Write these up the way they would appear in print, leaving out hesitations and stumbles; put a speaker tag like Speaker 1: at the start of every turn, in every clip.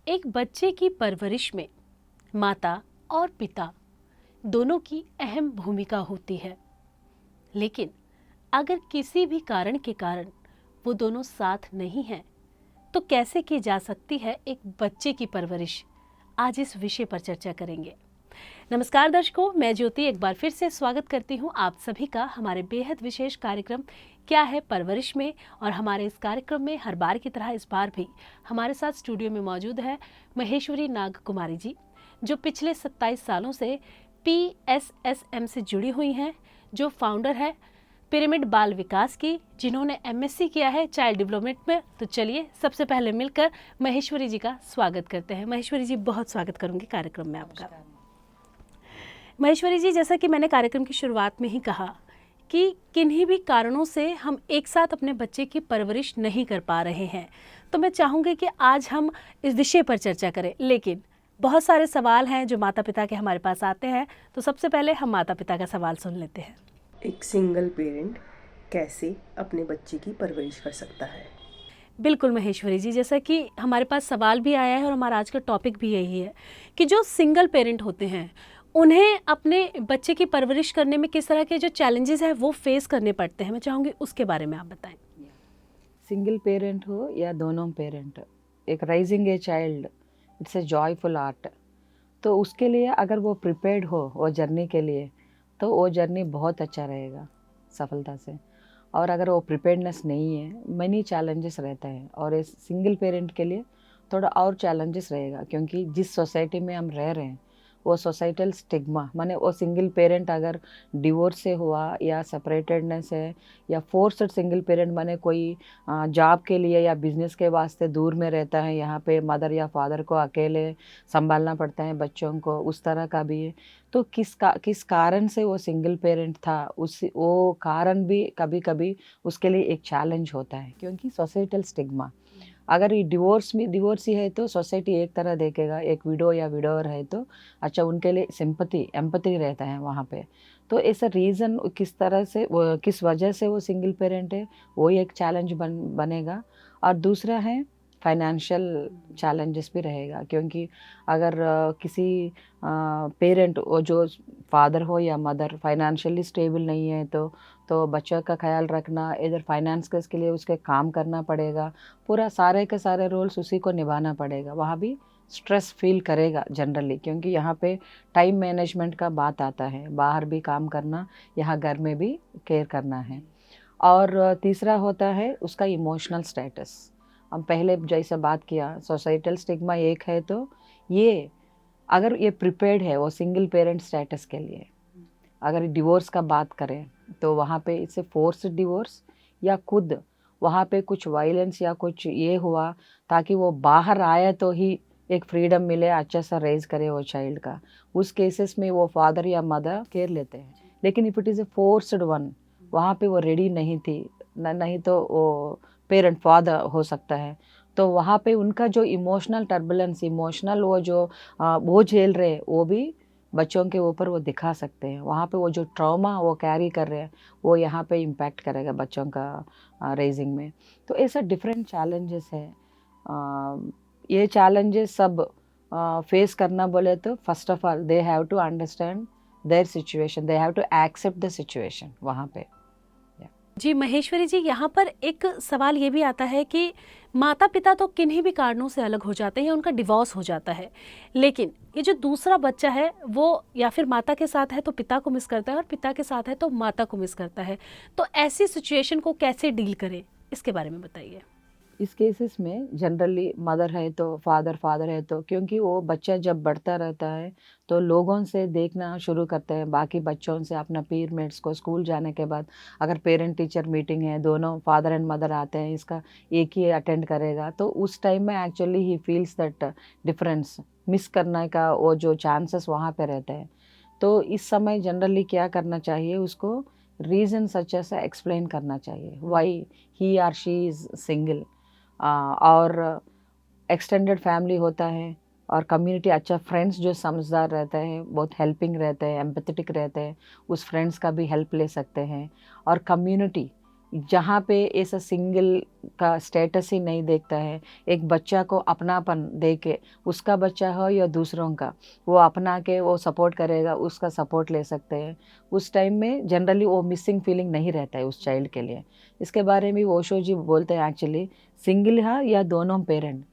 Speaker 1: एक बच्चे की परवरिश में माता और पिता दोनों की अहम भूमिका होती है, लेकिन अगर किसी भी कारण के कारण वो दोनों साथ नहीं हैं, तो कैसे की जा सकती है एक बच्चे की परवरिश। आज इस विषय पर चर्चा करेंगे। नमस्कार दर्शकों, मैं ज्योति एक बार फिर से स्वागत करती हूं आप सभी का हमारे बेहद विशेष कार्यक्रम क्या है परवरिश में। और हमारे इस कार्यक्रम में हर बार की तरह इस बार भी हमारे साथ स्टूडियो में मौजूद है महेश्वरी नाग कुमारी जी, जो पिछले 27 सालों से PSSM से जुड़ी हुई हैं, जो फाउंडर है पिरामिड बाल विकास की, जिन्होंने MSc किया है चाइल्ड डेवलपमेंट में। तो चलिए सबसे पहले मिलकर महेश्वरी जी का स्वागत करते हैं। महेश्वरी जी, बहुत स्वागत करूंगी कार्यक्रम में आपका। महेश्वरी जी, जैसा कि मैंने कार्यक्रम की शुरुआत में ही कहा कि किन्हीं भी कारणों से हम एक साथ अपने बच्चे की परवरिश नहीं कर पा रहे हैं, तो मैं चाहूँगी कि आज हम इस विषय पर चर्चा करें। लेकिन बहुत सारे सवाल हैं जो माता पिता के हमारे पास आते हैं, तो सबसे पहले हम माता पिता का सवाल सुन लेते हैं।
Speaker 2: एक सिंगल पेरेंट कैसे अपने बच्चे की परवरिश कर सकता है?
Speaker 1: बिल्कुल महेश्वरी जी, जैसा कि हमारे पास सवाल भी आया है और हमारा आज का टॉपिक भी यही है कि जो सिंगल पेरेंट होते हैं उन्हें अपने बच्चे की परवरिश करने में किस तरह के जो चैलेंजेस हैं वो फेस करने पड़ते हैं। मैं चाहूँगी उसके बारे में आप बताएं।
Speaker 3: सिंगल पेरेंट हो या दोनों पेरेंट, एक rising a child it's a joyful art. तो उसके लिए अगर वो प्रिपेयर्ड हो वो जर्नी के लिए, तो वो जर्नी बहुत अच्छा रहेगा सफलता से। और अगर वो प्रिपेयर्डनेस नहीं है, मनी चैलेंजेस रहता है। और इस सिंगल पेरेंट के लिए थोड़ा और चैलेंजेस रहेगा, क्योंकि जिस सोसाइटी में हम रह रहे हैं वो सोसाइटल स्टिग्मा, माने वो सिंगल पेरेंट अगर डिवोर्स से हुआ या सेपरेटेडनेस है या फोर्स्ड सिंगल पेरेंट, माने कोई जॉब के लिए या बिजनेस के वास्ते दूर में रहता है, यहाँ पे मदर या फादर को अकेले संभालना पड़ता है बच्चों को, उस तरह का भी है। तो किस कारण से वो सिंगल पेरेंट था, उस वो कारण भी कभी कभी उसके लिए एक चैलेंज होता है, क्योंकि सोसाइटल स्टिग्मा। अगर ये डिवोर्स ही है तो सोसाइटी एक तरह देखेगा, एक विडो या विडोवर है तो अच्छा उनके लिए सिंपैथी एम्पैथी रहता है वहाँ पे। तो ऐसा रीज़न किस तरह से वो किस वजह से वो सिंगल पेरेंट है, वो एक चैलेंज बनेगा। और दूसरा है फाइनेंशियल चैलेंजेस भी रहेगा, क्योंकि अगर किसी पेरेंट वो जो फादर हो या मदर फाइनेंशियली स्टेबल नहीं है तो बच्चों का ख्याल रखना, इधर फाइनेंस के इसके लिए उसके काम करना पड़ेगा, पूरा सारे के सारे रोल्स उसी को निभाना पड़ेगा। वहाँ भी स्ट्रेस फील करेगा जनरली, क्योंकि यहाँ पे टाइम मैनेजमेंट का बात आता है, बाहर भी काम करना, यहाँ घर में भी केयर करना है। और तीसरा होता है उसका इमोशनल स्टेटस। हम पहले जैसे बात किया, सोसाइटल स्टिग्मा एक है, तो ये अगर ये प्रिपेयर्ड है वो सिंगल पेरेंट स्टेटस के लिए, अगर डिवोर्स का बात करें तो वहाँ पे इससे फोर्स्ड डिवोर्स या खुद वहाँ पे कुछ वायलेंस या कुछ ये हुआ ताकि वो बाहर आए तो ही एक फ्रीडम मिले, अच्छा सा रेज करे वो चाइल्ड का, उस केसेस में वो फादर या मदर केयर लेते हैं। लेकिन if it is a forced one, वहाँ पे वो रेडी नहीं थी, नहीं तो वो पेरेंट फादर हो सकता है, तो वहाँ पे उनका जो इमोशनल टर्बुलेंस, इमोशनल वो जो वो झेल रहे वो भी बच्चों के ऊपर वो दिखा सकते हैं। वहाँ पे वो जो ट्रॉमा वो कैरी कर रहे हैं वो यहाँ पे इम्पैक्ट करेगा बच्चों का रेजिंग में। तो ऐसा डिफरेंट चैलेंजेस है। ये चैलेंजेस सब फेस करना बोले तो first of all they have to understand their situation, they have to accept the situation वहाँ पे।
Speaker 1: जी महेश्वरी जी, यहाँ पर एक सवाल ये भी आता है कि माता पिता तो किन्हीं भी कारणों से अलग हो जाते हैं, उनका डिवोर्स हो जाता है, लेकिन ये जो दूसरा बच्चा है वो या फिर माता के साथ है तो पिता को मिस करता है और पिता के साथ है तो माता को मिस करता है। तो ऐसी सिचुएशन को कैसे डील करें, इसके बारे में बताइए।
Speaker 3: इस केसेस में जनरली मदर है तो फादर है तो, क्योंकि वो बच्चा जब बढ़ता रहता है तो लोगों से देखना शुरू करते हैं, बाकी बच्चों से, अपना पीरमेट्स को, स्कूल जाने के बाद अगर पेरेंट टीचर मीटिंग है, दोनों फादर एंड मदर आते हैं, इसका एक ही अटेंड करेगा, तो उस टाइम में actually he feels that difference, miss करने का वो जो चांसेस वहाँ पे रहते हैं। तो इस समय जनरली क्या करना चाहिए, उसको रीज़न सच ऐसा एक्सप्लेन करना चाहिए why he or she is single. और एक्सटेंडेड फैमिली होता है और कम्युनिटी, अच्छा फ्रेंड्स जो समझदार रहते हैं, बहुत हेल्पिंग रहते हैं, एम्पैथेटिक रहते हैं, उस फ्रेंड्स का भी हेल्प ले सकते हैं। और कम्युनिटी जहाँ पे ऐसा सिंगल का स्टेटस ही नहीं देखता है, एक बच्चा को अपनापन दे के, उसका बच्चा हो या दूसरों का, वो अपना के वो सपोर्ट करेगा, उसका सपोर्ट ले सकते हैं। उस टाइम में जनरली वो मिसिंग फीलिंग नहीं रहता है उस चाइल्ड के लिए। इसके बारे में ओशो जी बोलते हैं एक्चुअली सिंगल है या दोनों पेरेंट,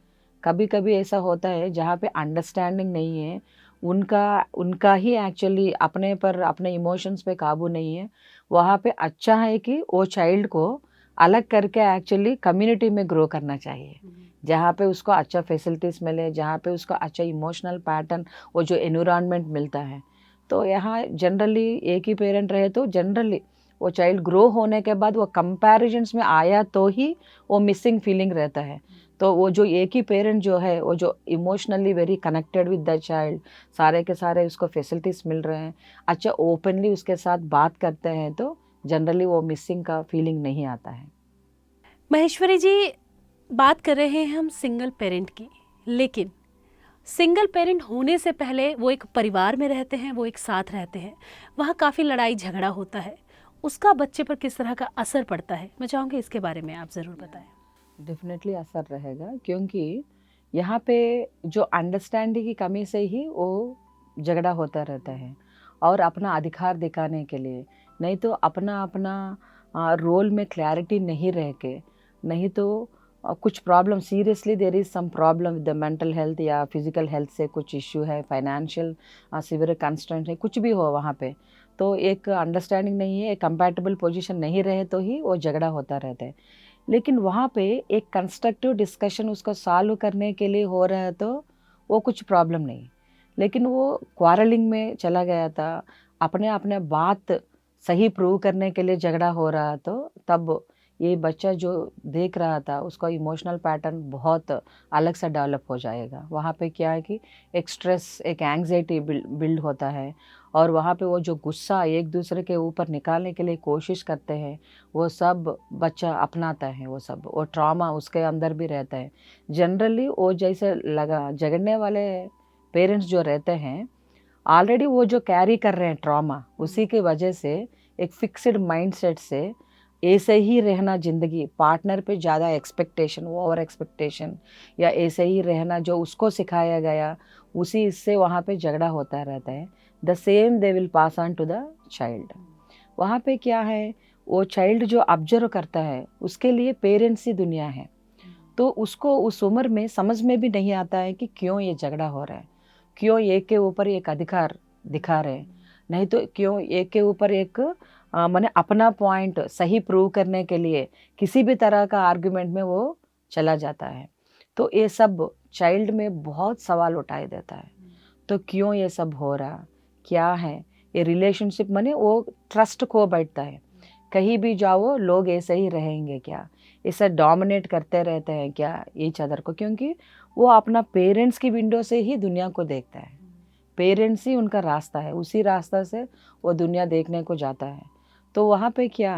Speaker 3: कभी कभी ऐसा होता है जहाँ पे अंडरस्टैंडिंग नहीं है, उनका उनका ही एक्चुअली अपने पर अपने इमोशंस पे काबू नहीं है, वहाँ पे अच्छा है कि वो चाइल्ड को अलग करके एक्चुअली कम्युनिटी में ग्रो करना चाहिए, जहाँ पे उसको अच्छा फैसिलिटीज़ मिले, जहाँ पे उसको अच्छा इमोशनल पैटर्न, वो जो एनवायरनमेंट मिलता है। तो यहाँ जनरली एक ही पेरेंट रहे तो जनरली वो चाइल्ड ग्रो होने के बाद वो कंपैरिजन्स में आया तो ही वो मिसिंग फीलिंग रहता है। तो वो जो एक ही पेरेंट जो है वो जो emotionally very connected with the child, सारे के सारे उसको फैसिलिटीज़ मिल रहे हैं, अच्छा ओपनली उसके साथ बात करते हैं, तो जनरली वो मिसिंग का फीलिंग नहीं आता है।
Speaker 1: महेश्वरी जी, बात कर रहे हैं हम सिंगल पेरेंट की, लेकिन सिंगल पेरेंट होने से पहले वो एक परिवार में रहते हैं, वो एक साथ रहते हैं, वहाँ काफ़ी लड़ाई झगड़ा होता है, उसका बच्चे पर किस तरह का असर पड़ता है, मैं चाहूँगी इसके बारे में आप ज़रूर बताएं।
Speaker 3: डेफिनेटली असर रहेगा, क्योंकि यहाँ पे जो अंडरस्टैंडिंग की कमी से ही वो झगड़ा होता रहता है, और अपना अधिकार दिखाने के लिए, नहीं तो अपना अपना रोल में क्लैरिटी नहीं रह के, नहीं तो कुछ problem seriously there is some problem with the mental health या फिजिकल हेल्थ से कुछ इश्यू है, फाइनेंशियल सीवियर कंस्ट्रेंट है, कुछ भी हो वहाँ पे, तो एक अंडरस्टैंडिंग नहीं है, एक कंपैटिबल पोजीशन नहीं रहे तो ही वो झगड़ा होता रहता है। लेकिन वहाँ पे एक कंस्ट्रक्टिव डिस्कशन उसको सॉल्व करने के लिए हो रहा है तो वो कुछ प्रॉब्लम नहीं, लेकिन वो क्वारलिंग में चला गया था, अपने अपने बात सही प्रूव करने के लिए झगड़ा हो रहा, तो तब ये बच्चा जो देख रहा था उसका इमोशनल पैटर्न बहुत अलग सा डेवलप हो जाएगा। वहाँ पे क्या है कि एक स्ट्रेस, एक एंग्जाइटी बिल्ड होता है, और वहाँ पे वो जो गुस्सा एक दूसरे के ऊपर निकालने के लिए कोशिश करते हैं, वो सब बच्चा अपनाता है, वो सब वो ट्रॉमा उसके अंदर भी रहता है। जनरली वो जैसे लगा झगड़ने वाले पेरेंट्स जो रहते हैं, ऑलरेडी वो जो कैरी कर रहे हैं ट्रॉमा, उसी की वजह से एक फिक्स्ड माइंडसेट से ऐसे ही रहना, ज़िंदगी पार्टनर पे ज़्यादा एक्सपेक्टेशन, ओवर एक्सपेक्टेशन, या ऐसे ही रहना जो उसको सिखाया गया, उसी इससे वहाँ पे झगड़ा होता रहता है। The same they will pass on to the child. वहाँ पे क्या है, वो चाइल्ड जो ऑब्जर्व करता है उसके लिए पेरेंट्स ही दुनिया है, तो उसको उस उम्र में समझ में भी नहीं आता है कि क्यों ये झगड़ा हो रहा है, क्यों एक के ऊपर एक अधिकार दिखा रहे हैं, नहीं तो क्यों एक के ऊपर एक मैंने अपना पॉइंट सही प्रूव करने के लिए किसी भी तरह का आर्गुमेंट में वो चला जाता है। तो ये सब चाइल्ड में बहुत सवाल उठाई देता है, तो क्यों ये सब हो रहा, क्या है ये रिलेशनशिप, माने वो ट्रस्ट खो बैठता है, कहीं भी जाओ लोग ऐसे ही रहेंगे क्या, ऐसा डोमिनेट करते रहते हैं क्या ईच अदर को, क्योंकि वो अपना पेरेंट्स की विंडो से ही दुनिया को देखता है, पेरेंट्स ही उनका रास्ता है, उसी रास्ता से वो दुनिया देखने को जाता है। तो वहाँ पे क्या,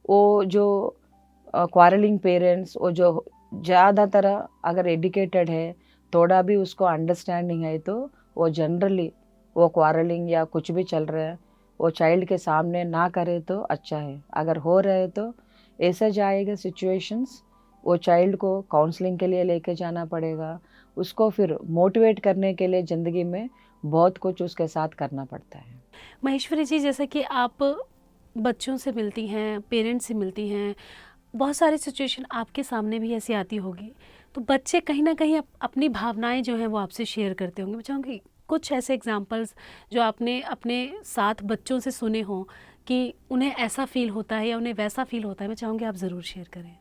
Speaker 3: वो जो क्वारलिंग पेरेंट्स, वो जो ज़्यादातर अगर एजुकेटेड है, थोड़ा भी उसको अंडरस्टैंडिंग है, तो वो जनरली वो क्वारलिंग या कुछ भी चल रहा है वो चाइल्ड के सामने ना करे तो अच्छा है, अगर हो रहे तो ऐसा जाएगा सिचुएशंस, वो चाइल्ड को काउंसलिंग के लिए लेके जाना पड़ेगा, उसको फिर मोटिवेट करने के लिए ज़िंदगी में बहुत कुछ उसके साथ करना पड़ता है।
Speaker 1: महेश्वरी जी, जैसे कि आप बच्चों से मिलती हैं, पेरेंट्स से मिलती हैं, बहुत सारी सिचुएशन आपके सामने भी ऐसी आती होगी, तो बच्चे कहीं ना कहीं अपनी भावनाएं जो हैं वो आपसे शेयर करते होंगे। मैं चाहूँगी कुछ ऐसे एग्जांपल्स जो आपने अपने साथ बच्चों से सुने हों कि उन्हें ऐसा फील होता है या उन्हें वैसा फील होता है, मैं चाहूँगी आप ज़रूर शेयर करें।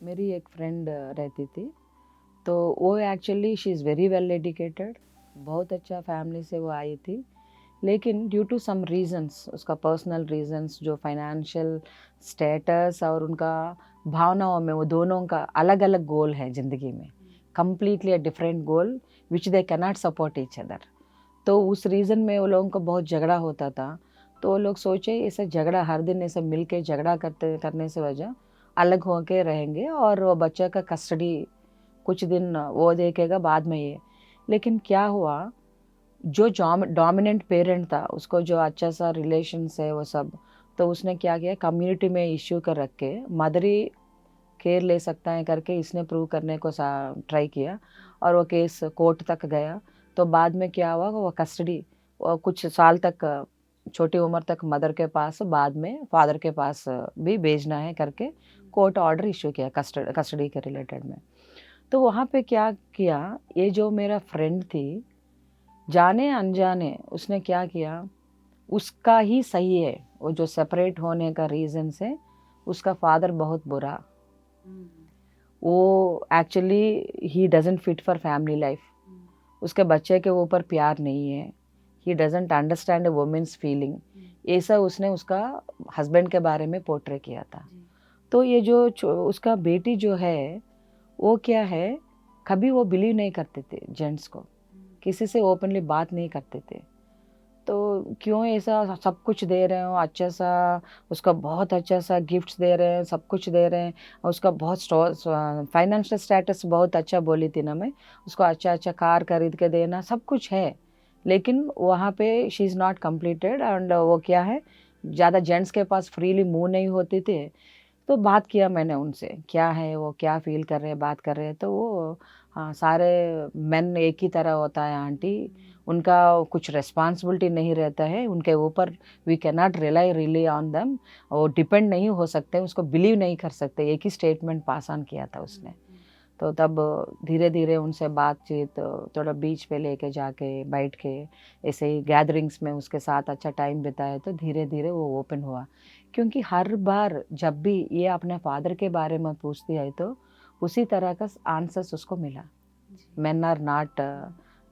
Speaker 3: मेरी एक फ्रेंड रहती थी, तो वो actually she is very well educated, बहुत अच्छा फैमिली से वो आई थी, लेकिन ड्यू टू सम रीजंस, उसका पर्सनल रीजंस, जो फाइनेंशियल स्टेटस और उनका भावनाओं में, वो दोनों का अलग अलग गोल है ज़िंदगी में, completely a different goal which they cannot support each other. तो उस रीज़न में वो लोगों को बहुत झगड़ा होता था, तो वो लोग सोचे ऐसे झगड़ा हर दिन ऐसे मिल के झगड़ा करने से वजह अलग होके रहेंगे, और वो बच्चा का कस्टडी कुछ दिन वो देखेगा बाद में ये। लेकिन क्या हुआ, जो डोमिनेंट पेरेंट था उसको जो अच्छा सा रिलेशंस है वो सब, तो उसने क्या किया, कम्युनिटी में इश्यू कर रख के मदर ही केयर ले सकता है करके इसने प्रूव करने को ट्राई किया, और वो केस कोर्ट तक गया। तो बाद में क्या हुआ, वो कस्टडी कुछ साल तक छोटी उम्र तक मदर के पास, बाद में फादर के पास भी भेजना है करके कोर्ट ऑर्डर इशू किया कस्टडी के रिलेटेड में। तो वहाँ पे क्या किया, ये जो मेरा फ्रेंड थी, जाने अनजाने उसने क्या किया, उसका ही सही है वो जो सेपरेट होने का रीज़न से, उसका फादर बहुत बुरा, वो actually he doesn't fit for family life, उसके बच्चे के ऊपर प्यार नहीं है, he doesn't understand a women's feeling, ऐसा उसने उसका हस्बैंड के बारे में पोर्ट्रे किया था। तो ये जो उसका बेटी जो है वो क्या है, कभी वो बिलीव नहीं करते थे जेंट्स को, किसी से ओपनली बात नहीं करते थे। तो क्यों ऐसा सब कुछ दे रहे हो, अच्छा सा उसका बहुत अच्छा सा गिफ्ट्स दे रहे हैं, सब कुछ दे रहे हैं, और उसका बहुत फाइनेंशियल स्टेटस बहुत अच्छा बोली थी ना मैं, उसको अच्छा अच्छा कार खरीद के देना, सब कुछ है, लेकिन वहाँ पे she is not completed. And वो क्या है, ज़्यादा जेंट्स के पास फ्रीली मूव नहीं होते थे। तो बात किया मैंने उनसे, क्या है वो क्या फील कर रहे हैं, बात कर रहे हैं, तो वो हाँ सारे मेन एक ही तरह होता है आंटी, उनका कुछ रिस्पॉन्सिबिलिटी नहीं रहता है उनके ऊपर, we can not rely rely on them, वो डिपेंड नहीं हो सकते, उसको बिलीव नहीं कर सकते, एक ही स्टेटमेंट पास ऑन किया था उसने। तो तब धीरे धीरे उनसे बातचीत थोड़ा बीच पे लेके जाके बैठ के ऐसे ही गैदरिंग्स में उसके साथ अच्छा टाइम बिताए, तो धीरे धीरे वो ओपन हुआ। क्योंकि हर बार जब भी ये अपने फादर के बारे में पूछती है तो उसी तरह का आंसर्स उसको मिला, men are not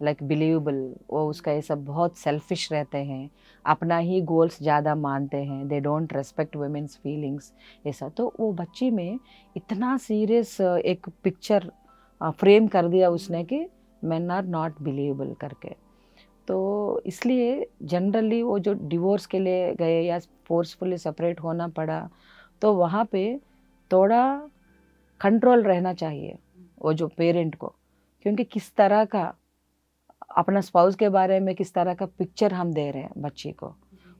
Speaker 3: like believable, वो उसका ये सब बहुत सेल्फिश रहते हैं, अपना ही गोल्स ज़्यादा मानते हैं, they don't respect women's feelings, ऐसा। तो वो बच्ची में इतना सीरियस एक पिक्चर फ्रेम कर दिया उसने कि मेन आर नॉट बिलीवेबल करके। तो इसलिए जनरली वो जो डिवोर्स के लिए गए या फोर्सफुली सेपरेट होना पड़ा, तो वहाँ पे थोड़ा कंट्रोल रहना चाहिए वो जो पेरेंट को, क्योंकि किस तरह का अपना स्पाउस के बारे में किस तरह का पिक्चर हम दे रहे हैं बच्चे को,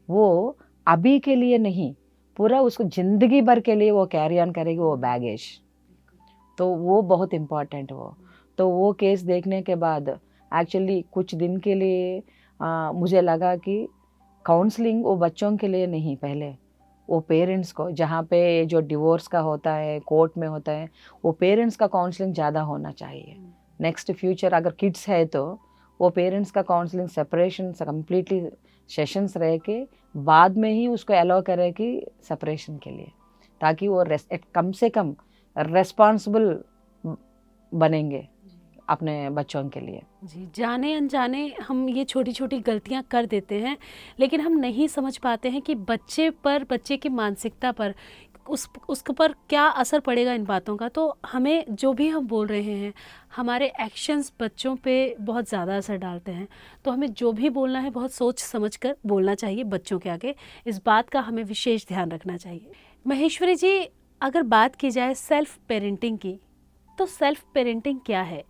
Speaker 3: वो अभी के लिए नहीं, पूरा उसको ज़िंदगी भर के लिए वो कैरी ऑन करेगी वो बैगेज। तो वो बहुत इम्पॉर्टेंट वो। तो वो केस देखने के बाद एक्चुअली कुछ दिन के लिए मुझे लगा कि काउंसलिंग वो बच्चों के लिए नहीं, पहले वो पेरेंट्स को, जहाँ पे जो डिवोर्स का होता है कोर्ट में होता है, वो पेरेंट्स का काउंसलिंग ज़्यादा होना चाहिए। नेक्स्ट फ्यूचर अगर किड्स है तो वो पेरेंट्स का काउंसलिंग सेपरेशन से कम्प्लीटली सेशंस रह के बाद में ही उसको अलाउ करे कि सेपरेशन के लिए, ताकि वो कम से कम रेस्पॉन्सिबल बनेंगे अपने बच्चों के लिए।
Speaker 1: जी, जाने अनजाने हम ये छोटी छोटी गलतियां कर देते हैं, लेकिन हम नहीं समझ पाते हैं कि बच्चे पर, बच्चे की मानसिकता पर, उसके पर क्या असर पड़ेगा इन बातों का। तो हमें जो भी हम बोल रहे हैं, हमारे एक्शंस बच्चों पे बहुत ज़्यादा असर डालते हैं। तो हमें जो भी बोलना है बहुत सोच समझ कर बोलना चाहिए बच्चों के आगे, इस बात का हमें विशेष ध्यान रखना चाहिए। महेश्वरी जी, अगर बात की जाए सेल्फ पेरेंटिंग की, तो सेल्फ पेरेंटिंग क्या है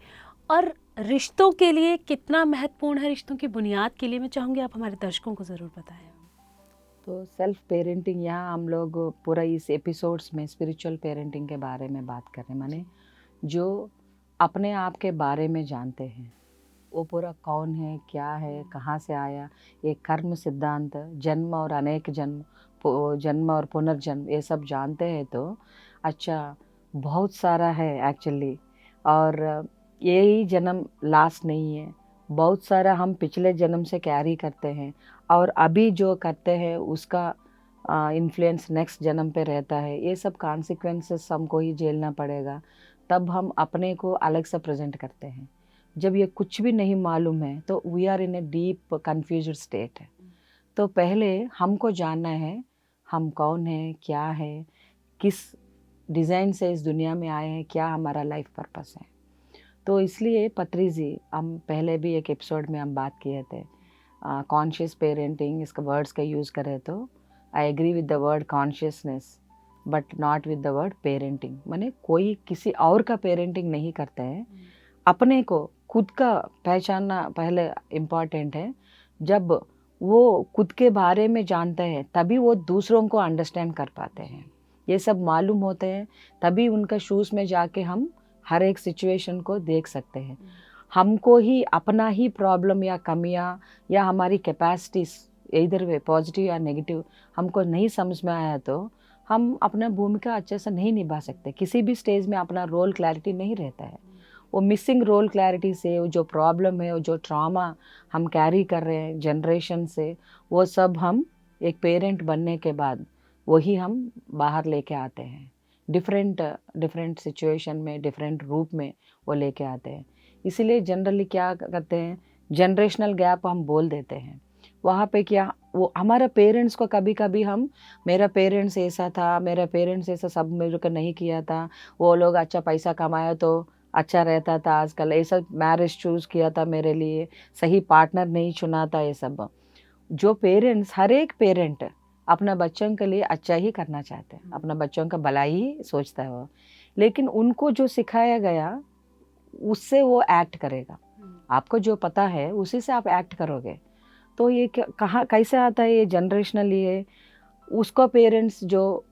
Speaker 1: और रिश्तों के लिए कितना महत्वपूर्ण है, रिश्तों की बुनियाद के लिए, मैं चाहूँगी आप हमारे दर्शकों को ज़रूर बताएं।
Speaker 3: तो सेल्फ पेरेंटिंग, यहाँ हम लोग पूरा इस एपिसोड्स में स्पिरिचुअल पेरेंटिंग के बारे में बात कर रहे हैं, माने जो अपने आप के बारे में जानते हैं, वो पूरा कौन है, क्या है, कहाँ से आया, ये कर्म सिद्धांत, जन्म और अनेक जन्म, जन्म और पुनर्जन्म, ये सब जानते हैं तो अच्छा बहुत सारा है एक्चुअली। और यही जन्म लास्ट नहीं है, बहुत सारा हम पिछले जन्म से कैरी करते हैं, और अभी जो करते हैं उसका इन्फ्लुएंस नेक्स्ट जन्म पे रहता है। ये सब कॉन्सिक्वेंसेस हमको ही झेलना पड़ेगा, तब हम अपने को अलग से प्रेजेंट करते हैं। जब ये कुछ भी नहीं मालूम है तो we are in a deep confused state है। तो पहले हमको जानना है हम कौन है, क्या है, किस डिज़ाइन से इस दुनिया में आए हैं, क्या हमारा लाइफ पर्पस है। तो इसलिए पत्री जी, हम पहले भी एक एपिसोड में हम बात किए थे कॉन्शियस पेरेंटिंग, इसका वर्ड्स का यूज़ करें तो I agree with the word consciousness but not with the word parenting. माने कोई किसी और का पेरेंटिंग नहीं करते हैं, अपने को खुद का पहचानना पहले इम्पॉर्टेंट है। जब वो खुद के बारे में जानते हैं, तभी वो दूसरों को अंडरस्टैंड कर पाते हैं। ये सब मालूम होते हैं, तभी उनका शूज़ में जाके हम हर एक सिचुएशन को देख सकते हैं। हमको ही अपना ही प्रॉब्लम या कमियां या हमारी कैपेसिटीज इधर वे पॉजिटिव या नेगेटिव हमको नहीं समझ में आया तो हम अपना भूमिका अच्छे से नहीं निभा सकते। किसी भी स्टेज में अपना रोल क्लैरिटी नहीं रहता है। वो मिसिंग रोल क्लैरिटी से वो जो प्रॉब्लम है, वो जो ट्रॉमा हम कैरी कर रहे हैं जनरेशन से, वो सब हम एक पेरेंट बनने के बाद वही हम बाहर लेके आते हैं। डिफरेंट सिचुएशन में, डिफरेंट रूप में वो लेके आते हैं। इसीलिए जनरली क्या करते हैं, जनरेशनल गैप हम बोल देते हैं। वहाँ पे क्या, वो हमारा पेरेंट्स को कभी कभी हम, मेरा पेरेंट्स ऐसा था, मेरा पेरेंट्स ऐसा सब मिलकर नहीं किया था, वो लोग अच्छा पैसा कमाया तो अच्छा रहता था, आजकल ऐसा मैरिज चूज़ किया था मेरे लिए, सही पार्टनर नहीं चुना था, ये सब। जो पेरेंट्स, हर एक पेरेंट अपना बच्चों के लिए अच्छा ही करना चाहते हैं, अपना बच्चों का भलाई ही सोचता है वो, लेकिन उनको जो सिखाया गया उससे वो एक्ट करेगा। आपको जो पता है उसी से आप एक्ट करोगे। तो ये कहाँ कैसे आता है, ये जनरेशनली है। उसका पेरेंट्स जो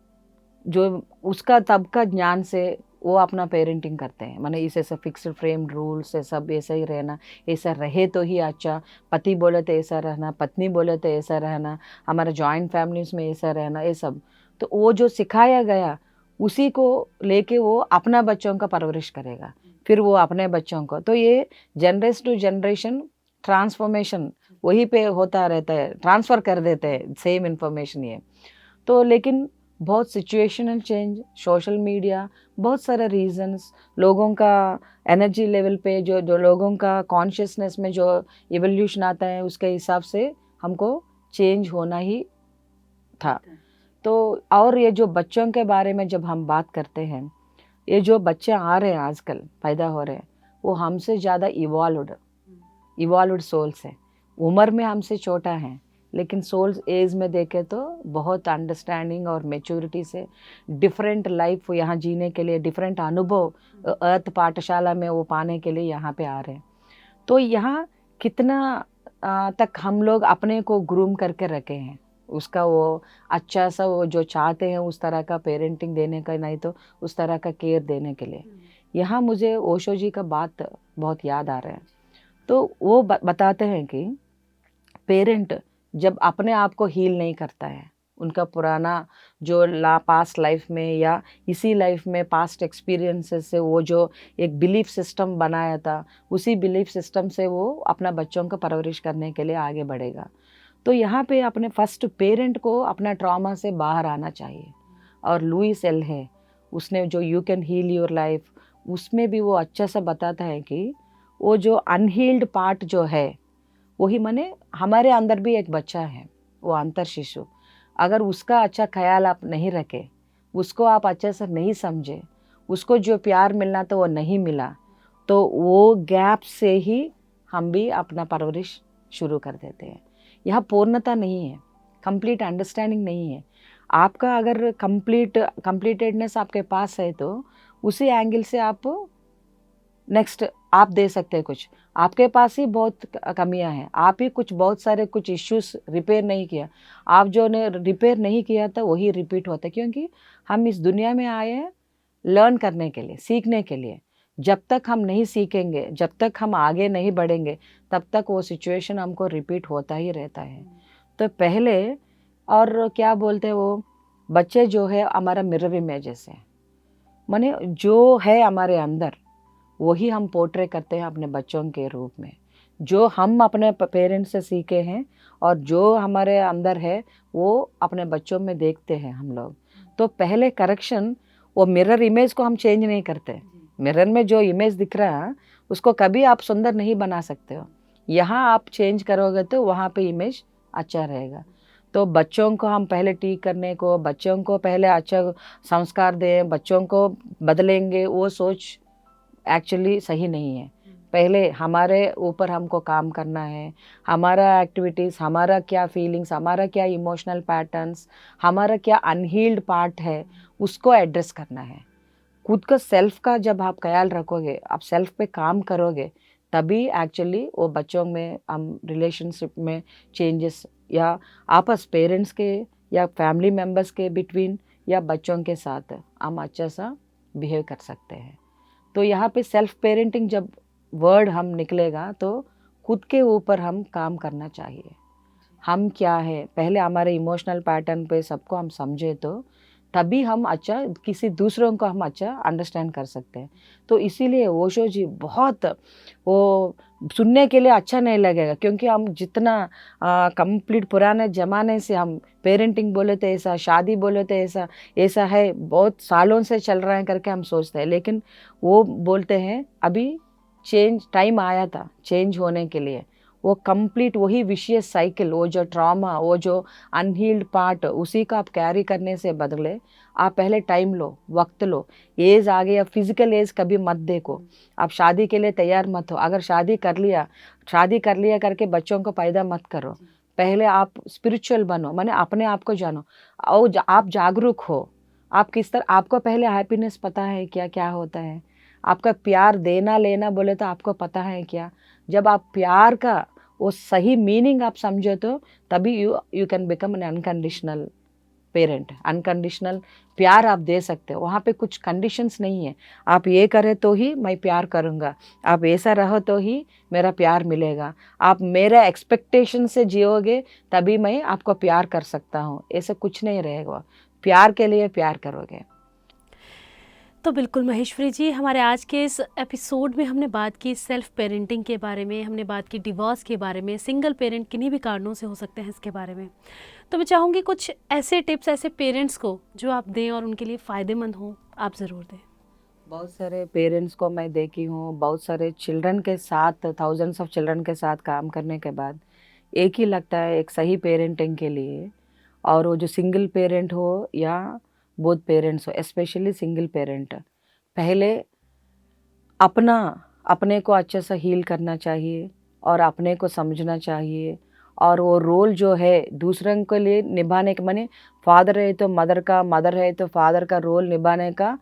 Speaker 3: जो उसका तब का ज्ञान से वो अपना पेरेंटिंग करते हैं, माने इसे सब फिक्स्ड फ्रेम रूल्स है, सब ऐसा ही रहना, ऐसा रहे तो ही अच्छा, पति बोले तो ऐसा रहना, पत्नी बोले तो ऐसा रहना, हमारा जॉइंट फैमिलीज में ऐसा रहना, ये सब। तो वो जो सिखाया गया उसी को लेके वो अपना बच्चों का परवरिश करेगा, फिर वो अपने बच्चों को। तो ये जनरेशन टू जनरेशन ट्रांसफॉर्मेशन वही पे होता रहता है, ट्रांसफ़र कर देते हैं सेम इन्फॉर्मेशन ये। तो लेकिन बहुत सिचुएशनल चेंज, सोशल मीडिया, बहुत सारे रीजंस, लोगों का एनर्जी लेवल पे जो जो लोगों का कॉन्शियसनेस में जो इवोल्यूशन आता है, उसके हिसाब से हमको चेंज होना ही था। तो और ये जो बच्चों के बारे में जब हम बात करते हैं, ये जो बच्चे आ रहे हैं आजकल पैदा हो रहे हैं, वो हमसे ज़्यादा इवॉल्व्ड सोल्स है। उम्र में हमसे छोटा है, लेकिन सोल्स एज में देखे तो बहुत अंडरस्टैंडिंग और मैच्योरिटी से डिफरेंट लाइफ यहाँ जीने के लिए, डिफरेंट अनुभव अर्थ पाठशाला में वो पाने के लिए यहाँ पे आ रहे हैं। तो यहाँ कितना तक हम लोग अपने को ग्रूम करके रखे हैं, उसका वो अच्छा सा वो जो चाहते हैं उस तरह का पेरेंटिंग देने का, नहीं तो उस तरह का केयर देने के लिए। यहाँ मुझे ओशो जी का बात बहुत याद आ रहा है। तो वो बताते हैं कि पेरेंट जब अपने आप को हील नहीं करता है, उनका पुराना जो पास्ट लाइफ में या इसी लाइफ में पास्ट एक्सपीरियंसेस से वो जो एक बिलीफ सिस्टम बनाया था, उसी बिलीफ सिस्टम से वो अपना बच्चों को परवरिश करने के लिए आगे बढ़ेगा। तो यहाँ पे अपने फर्स्ट पेरेंट को अपना ट्रॉमा से बाहर आना चाहिए। और लुइस एल है, उसने जो you can heal your life, उसमें भी वो अच्छा सा बताता है कि वो जो अनहील्ड पार्ट जो है, वही माने हमारे अंदर भी एक बच्चा है, वो अंतर शिशु। अगर उसका अच्छा ख्याल आप नहीं रखे, उसको आप अच्छे से नहीं समझे, उसको जो प्यार मिलना तो वो नहीं मिला, तो वो गैप से ही हम भी अपना परवरिश शुरू कर देते हैं। यहाँ पूर्णता नहीं है, कंप्लीट अंडरस्टैंडिंग नहीं है। आपका अगर कंप्लीटेडनेस आपके पास है तो उसी एंगल से आप नेक्स्ट आप दे सकते हैं। कुछ आपके पास ही बहुत कमियां हैं, आप ही बहुत सारे इश्यूज रिपेयर नहीं किया, आप जो ने रिपेयर नहीं किया था वही रिपीट होता है। क्योंकि हम इस दुनिया में आए हैं लर्न करने के लिए, सीखने के लिए। जब तक हम नहीं सीखेंगे, जब तक हम आगे नहीं बढ़ेंगे, तब तक वो सिचुएशन हमको रिपीट होता ही रहता है। तो पहले और क्या बोलते हैं, वो बच्चे जो है हमारा मिरर इमेजेस है, माने जो है हमारे अंदर वही हम पोर्ट्रे करते हैं अपने बच्चों के रूप में। जो हम अपने पेरेंट्स से सीखे हैं और जो हमारे अंदर है वो अपने बच्चों में देखते हैं हम लोग। तो पहले करेक्शन, वो मिरर इमेज को हम चेंज नहीं करते। मिरर में जो इमेज दिख रहा है उसको कभी आप सुंदर नहीं बना सकते हो। यहाँ आप चेंज करोगे तो वहाँ पे इमेज अच्छा रहेगा। तो बच्चों को हम पहले टीक करने को, बच्चों को पहले अच्छा संस्कार दें, बच्चों को बदलेंगे, वो सोच एक्चुअली सही नहीं है। पहले हमारे ऊपर हमको काम करना है, हमारा एक्टिविटीज़, हमारा क्या फीलिंग्स, हमारा क्या इमोशनल पैटर्न्स, हमारा क्या अनहील्ड पार्ट है, उसको एड्रेस करना है। खुद का सेल्फ का जब आप ख्याल रखोगे, आप सेल्फ पे काम करोगे, तभी एक्चुअली वो बच्चों में हम रिलेशनशिप में चेंजेस या आपस पेरेंट्स के या फैमिली मेम्बर्स के बिटवीन या बच्चों के साथ हम अच्छा सा बिहेव कर सकते हैं। तो यहाँ पे सेल्फ पेरेंटिंग जब वर्ड हम निकलेगा तो खुद के ऊपर हम काम करना चाहिए। हम क्या है पहले हमारे इमोशनल पैटर्न पे सबको हम समझे तो तभी हम अच्छा किसी दूसरों को हम अच्छा अंडरस्टैंड कर सकते हैं। तो इसीलिए ओशो जी बहुत वो सुनने के लिए अच्छा नहीं लगेगा, क्योंकि हम जितना कंप्लीट पुराने ज़माने से हम पेरेंटिंग बोले थे ऐसा, शादी बोले थे ऐसा, ऐसा है बहुत सालों से चल रहा है करके हम सोचते हैं, लेकिन वो बोलते हैं अभी चेंज टाइम आया था चेंज होने के लिए। वो कंप्लीट वही विशियस साइकिल, वो जो ट्रॉमा, वो जो अनहील्ड पार्ट, उसी का आप कैरी करने से बदले आप पहले टाइम लो, वक्त लो। एज आ गया, फिजिकल एज कभी मत देखो। आप शादी के लिए तैयार मत हो। अगर शादी कर लिया करके बच्चों को पैदा मत करो। पहले आप स्पिरिचुअल बनो, माने अपने आप को जानो और आप जागरूक हो। आप किस तरह, आपको पहले हैप्पीनेस पता है क्या क्या होता है? आपका प्यार देना लेना बोले तो आपको पता है क्या? जब आप प्यार का वो सही मीनिंग आप समझो तो तभी you can become an unconditional parent. Unconditional प्यार आप दे सकते हो। वहाँ पे कुछ कंडीशंस नहीं है। आप ये करें तो ही मैं प्यार करूँगा, आप ऐसा रहो तो ही मेरा प्यार मिलेगा, आप मेरा एक्सपेक्टेशन से जियोगे तभी मैं आपको प्यार कर सकता हूँ, ऐसा कुछ नहीं रहेगा। प्यार के लिए प्यार करोगे।
Speaker 1: तो बिल्कुल महेश्वरी जी, हमारे आज के इस एपिसोड में हमने बात की सेल्फ पेरेंटिंग के बारे में, हमने बात की डिवोर्स के बारे में, सिंगल पेरेंट किन्हीं भी कारणों से हो सकते हैं इसके बारे में। तो मैं चाहूँगी कुछ ऐसे टिप्स ऐसे पेरेंट्स को जो आप दें और उनके लिए फ़ायदेमंद हों, आप ज़रूर दें।
Speaker 3: बहुत सारे पेरेंट्स को मैं देखी हूँ, बहुत सारे चिल्ड्रन के साथ, थाउजेंड्स ऑफ चिल्ड्रन के साथ काम करने के बाद एक ही लगता है एक सही पेरेंटिंग के लिए, और वो जो सिंगल पेरेंट हो या बोथ पेरेंट्स हो, स्पेशली सिंगल पेरेंट, पहले अपने को अच्छे से हील करना चाहिए और अपने को समझना चाहिए, और वो रोल जो है दूसरों के लिए निभाने का, माने फादर है तो मदर का, मदर है तो फादर का रोल निभाने का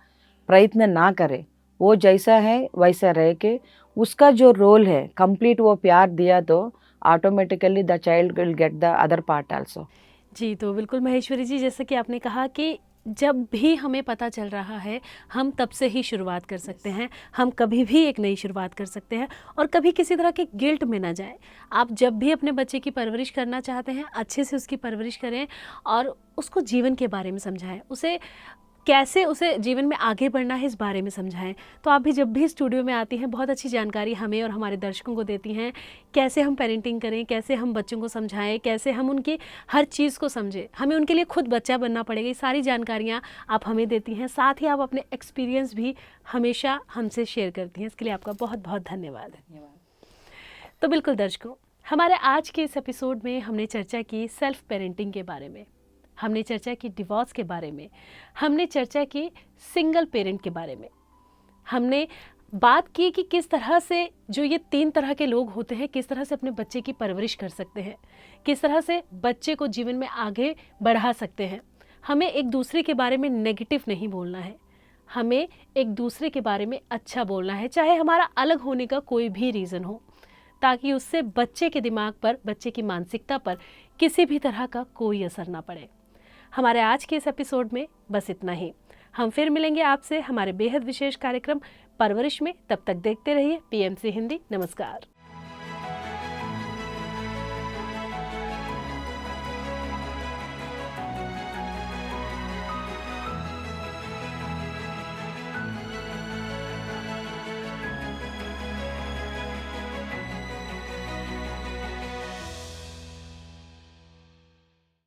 Speaker 3: प्रयत्न ना करे। वो जैसा है वैसा रह के उसका जो रोल है कंप्लीट वो प्यार दिया तो automatically the child will get the other part also.
Speaker 1: जी, तो बिल्कुल महेश्वरी जी, जैसे कि आपने कहा कि जब भी हमें पता चल रहा है हम तब से ही शुरुआत कर सकते हैं। हम कभी भी एक नई शुरुआत कर सकते हैं और कभी किसी तरह के गिल्ट में ना जाएं। आप जब भी अपने बच्चे की परवरिश करना चाहते हैं, अच्छे से उसकी परवरिश करें और उसको जीवन के बारे में समझाएं, उसे कैसे उसे जीवन में आगे बढ़ना है इस बारे में समझाएं। तो आप भी जब भी स्टूडियो में आती हैं बहुत अच्छी जानकारी हमें और हमारे दर्शकों को देती हैं, कैसे हम पेरेंटिंग करें, कैसे हम बच्चों को समझाएं, कैसे हम उनकी हर चीज़ को समझें। हमें उनके लिए खुद बच्चा बनना पड़ेगा, ये सारी जानकारियाँ आप हमें देती हैं। साथ ही आप अपने एक्सपीरियंस भी हमेशा हमसे शेयर करती हैं, इसके लिए आपका बहुत बहुत धन्यवाद। तो बिल्कुल दर्शकों, हमारे आज के इस एपिसोड में हमने चर्चा की सेल्फ पेरेंटिंग के बारे में, हमने चर्चा की डिवोर्स के बारे में, हमने चर्चा की सिंगल पेरेंट के बारे में, हमने बात की कि किस तरह से जो ये 3 तरह के लोग होते हैं किस तरह से अपने बच्चे की परवरिश कर सकते हैं, किस तरह से बच्चे को जीवन में आगे बढ़ा सकते हैं। हमें एक दूसरे के बारे में नेगेटिव नहीं बोलना है, हमें एक दूसरे के बारे में अच्छा बोलना है, चाहे हमारा अलग होने का कोई भी रीज़न हो, ताकि उससे बच्चे के दिमाग पर, बच्चे की मानसिकता पर किसी भी तरह का कोई असर ना पड़े। हमारे आज के इस एपिसोड में बस इतना ही। हम फिर मिलेंगे आपसे हमारे बेहद विशेष कार्यक्रम परवरिश में। तब तक देखते रहिए PMC हिंदी। नमस्कार।